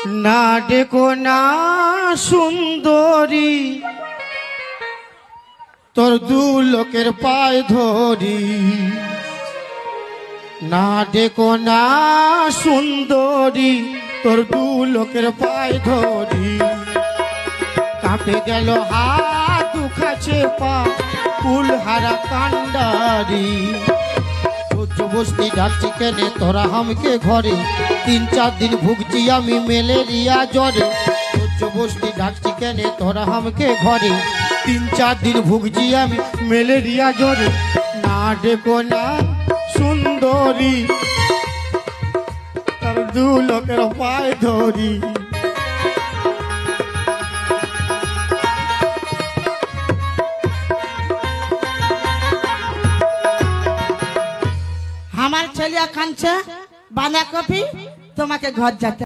না ডেকো না সুন্দরী তোর দু লোকের পায়ে ধরি না ডেকো না সুন্দরী তোর দু লোকের পায়ে ধরি কাঁপে গেল হাত দুখাছে পা ফুলহারা কান্ডারি সহ্য বস্তি যাচ্ছি কেনে তোরা আমাকে ঘরে 3-4 দিন ভুগছি আমি ম্যালেরিয়া জ্বরে সহ্য বস্তি যাচ্ছি কেনে তোরা আমাকে ঘরে 3-4 দিন ভুগছি আমি ম্যালেরিয়া জ্বরে না ডেকো না সুন্দরী তোর দু লোকের পায়ে ধরি আমার ছেলে খাচ্ছে বাঁধাকপি তোমাকে ঘর যেতে